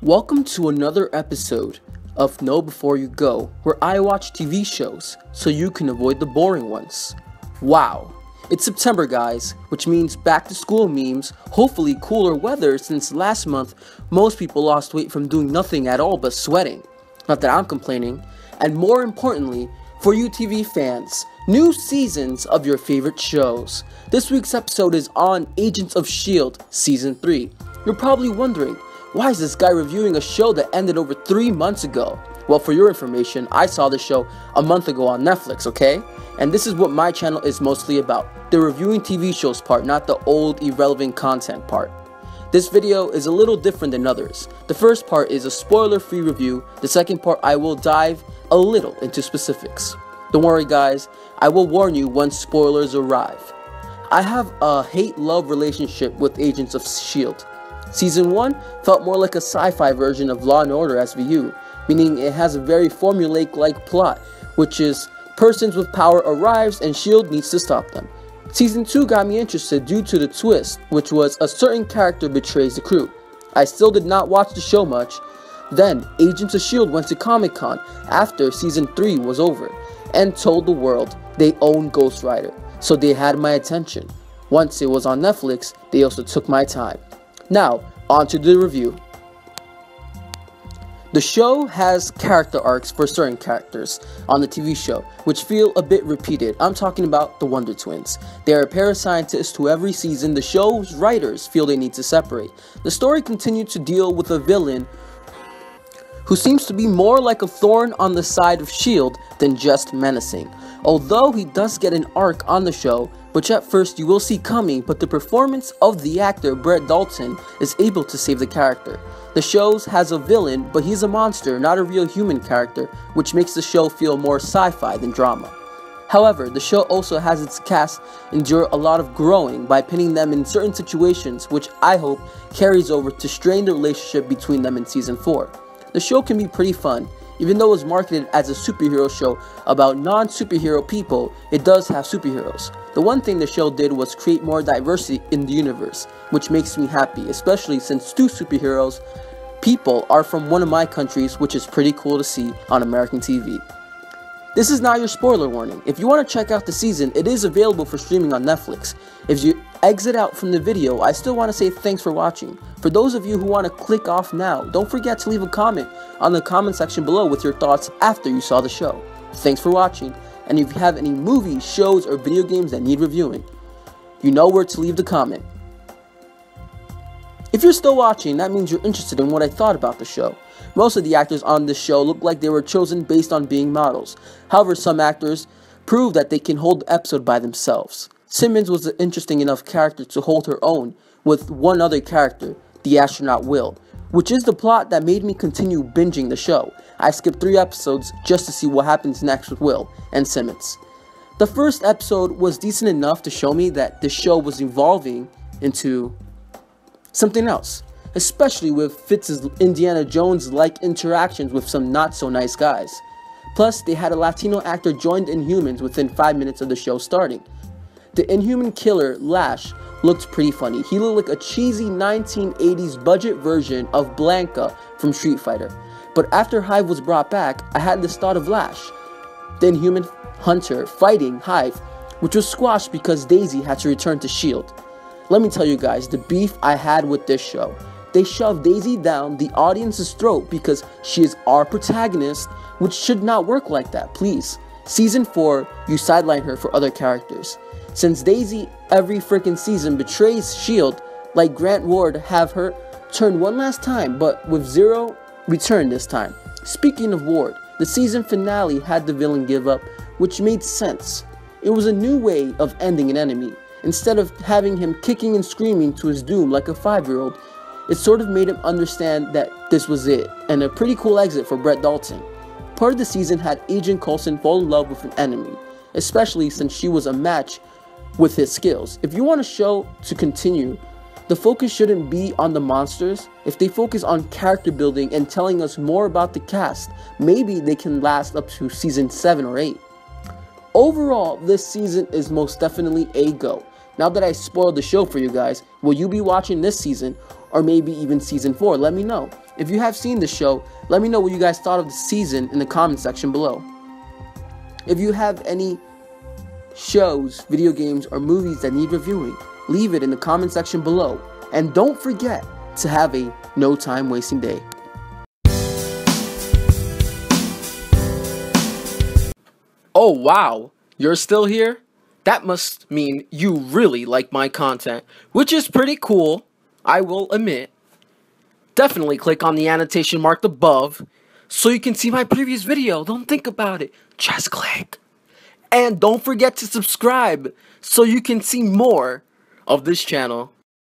Welcome to another episode of KnowB4YOUGO, where I watch TV shows so you can avoid the boring ones. Wow, it's September guys, which means back to school memes, hopefully cooler weather since last month most people lost weight from doing nothing at all but sweating. Not that I'm complaining, and more importantly, for you TV fans, new seasons of your favorite shows. This week's episode is on Agents of S.H.I.E.L.D. Season 3. You're probably wondering, why is this guy reviewing a show that ended over 3 months ago? Well, for your information, I saw the show a month ago on Netflix, okay? And this is what my channel is mostly about, the reviewing TV shows part, not the old irrelevant content part. This video is a little different than others. The first part is a spoiler-free review. The second part I will dive a little into specifics. Don't worry guys, I will warn you once spoilers arrive. I have a hate-love relationship with Agents of S.H.I.E.L.D. Season 1 felt more like a sci-fi version of Law & Order SVU, meaning it has a very formulaic-like plot, which is persons with power arrives and S.H.I.E.L.D. needs to stop them. Season 2 got me interested due to the twist, which was a certain character betrays the crew. I still did not watch the show much. Then, Agents of S.H.I.E.L.D. went to Comic-Con after Season 3 was over, and told the world they own Ghost Rider, so they had my attention. Once it was on Netflix, they also took my time. Now, on to the review. The show has character arcs for certain characters on the TV show, which feel a bit repeated. I'm talking about the Wonder Twins. They are a pair of scientists who every season the show's writers feel they need to separate. The story continued to deal with a villain who seems to be more like a thorn on the side of S.H.I.E.L.D. than just menacing. Although he does get an arc on the show, which at first you will see coming, but the performance of the actor Brett Dalton is able to save the character. The show has a villain, but he's a monster, not a real human character, which makes the show feel more sci-fi than drama. However, the show also has its cast endure a lot of growing by pinning them in certain situations, which I hope carries over to strain the relationship between them in Season 4. The show can be pretty fun. Even though it's marketed as a superhero show about non-superhero people, it does have superheroes. The one thing the show did was create more diversity in the universe, which makes me happy, especially since 2 superheroes people are from one of my countries, which is pretty cool to see on American TV. This is not your spoiler warning. If you want to check out the season, it is available for streaming on Netflix. If you exit out from the video, I still want to say thanks for watching. For those of you who want to click off now, don't forget to leave a comment on the comment section below with your thoughts after you saw the show. Thanks for watching, and if you have any movies, shows, or video games that need reviewing, you know where to leave the comment. If you're still watching, that means you're interested in what I thought about the show. Most of the actors on this show look like they were chosen based on being models. However, some actors prove that they can hold the episode by themselves. Simmons was an interesting enough character to hold her own with one other character, the astronaut Will, which is the plot that made me continue binging the show. I skipped 3 episodes just to see what happens next with Will and Simmons. The first episode was decent enough to show me that the show was evolving into something else, especially with Fitz's Indiana Jones-like interactions with some not-so-nice guys. Plus, they had a Latino actor join the Inhumans within 5 minutes of the show starting. The Inhuman killer, Lash, looked pretty funny. He looked like a cheesy 1980s budget version of Blanca from Street Fighter. But after Hive was brought back, I had this thought of Lash, the Inhuman hunter, fighting Hive, which was squashed because Daisy had to return to S.H.I.E.L.D. Let me tell you guys the beef I had with this show. They shoved Daisy down the audience's throat because she is our protagonist, which should not work like that, please. Season 4, you sideline her for other characters. Since Daisy every freaking season betrays S.H.I.E.L.D., like Grant Ward have her turn one last time, but with zero return this time. Speaking of Ward, the season finale had the villain give up, which made sense. It was a new way of ending an enemy. Instead of having him kicking and screaming to his doom like a 5-year-old, it sort of made him understand that this was it, and a pretty cool exit for Brett Dalton. Part of the season had Agent Coulson fall in love with an enemy, especially since she was a match with his skills. If you want a show to continue, the focus shouldn't be on the monsters. If they focus on character building and telling us more about the cast, maybe they can last up to season 7 or 8. Overall, this season is most definitely a go. Now that I spoiled the show for you guys, will you be watching this season or maybe even season 4? Let me know. If you have seen the show, let me know what you guys thought of the season in the comment section below. If you have any shows, video games, or movies that need reviewing, leave it in the comment section below. And don't forget to have a no time wasting day. Oh wow, you're still here? That must mean you really like my content, which is pretty cool, I will admit. Definitely click on the annotation marked above so you can see my previous video. Don't think about it, just click. And don't forget to subscribe so you can see more of this channel.